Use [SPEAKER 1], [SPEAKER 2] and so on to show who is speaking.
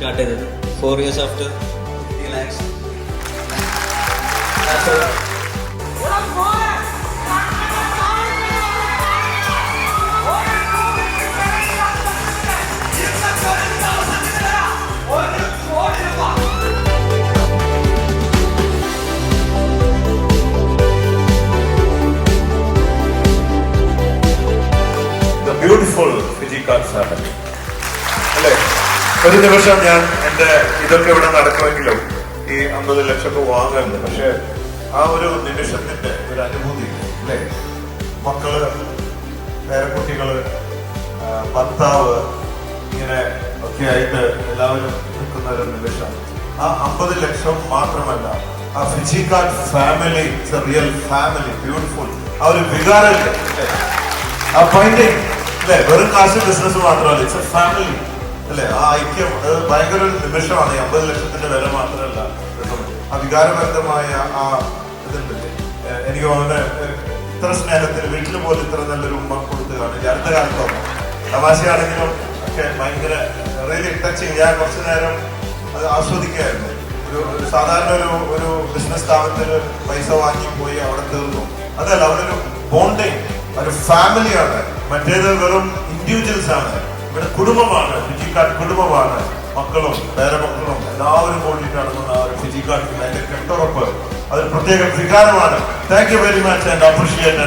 [SPEAKER 1] Start 4 years after 50 lakhs. That's all.
[SPEAKER 2] The beautiful Fiji Card family. ഒരു ദിവസം ഞാൻ എൻ്റെ ഇതൊക്കെ ഇവിടെ നടക്കുമെങ്കിലും ഈ 50 ലക്ഷമൊക്കെ വാങ്ങുന്നുണ്ട്. പക്ഷെ ആ ഒരു നിമിഷത്തിന്റെ ഒരു അനുഭൂതി അല്ലേ, മക്കള്, പേരക്കുട്ടികള്, ഭർത്താവ്, ഇങ്ങനെ ഒക്കെ ആയിട്ട് എല്ലാവരും നിൽക്കുന്ന ഒരു നിമിഷം. ആ 50 ലക്ഷം മാത്രമല്ല, ആ Fiji card family, it's A real family, beautiful. ആ ഒരു വികാരമില്ലേ, ആ ഫൈൻഡിങ് അല്ലെ, വെറും കാശ് ബിസിനസ് മാത്രമല്ല, ഇറ്റ്സ് എ ഫാമിലി അല്ലെ. ആ ഐക്യം അത് ഭയങ്കര ഒരു നിമിഷമാണ്. 50 ലക്ഷത്തിന്റെ വില മാത്രമല്ല, അധികാരബദ്ധമായ ആ ഇതുണ്ടല്ലേ. എനിക്ക് തോന്നുന്നത് ഇത്ര സ്നേഹത്തിൽ വീട്ടിൽ പോലും ഇത്ര നല്ലൊരു ഉമ്മ കൊടുത്ത് കാണില്ല അടുത്ത കാലത്തൊന്നും. തമാശയാണെങ്കിലും ഒക്കെ ഭയങ്കര റിയലി ടച്ചിങ്. ഞാൻ കുറച്ചു നേരം അത് ആസ്വദിക്കുകയായിരുന്നു. ഒരു സാധാരണ ഒരു ബിസിനസ് സ്ഥാപനത്തിൽ പൈസ വാങ്ങിപ്പോയി അവിടെ തീർന്നു. അതല്ല, അവിടെ ഒരു ബോണ്ടിങ്, ഒരു ഫാമിലിയാണ്. മറ്റേത് വെറും ഇൻഡിവിജ്വൽസ് ആണ്. ഇവിടെ കുടുംബമാണ്, ഫിജി കാർഡ് കുടുംബമാണ്. മക്കളും പേരമക്കളും എല്ലാവരും കൂടിയിട്ട് നടത്തുന്ന ആ ഒരു ഫിജി കാർഡ് അതിന്റെ കെട്ടുറപ്പ്, അതൊരു പ്രത്യേക വികാരമാണ്. Thank you very much and appreciate.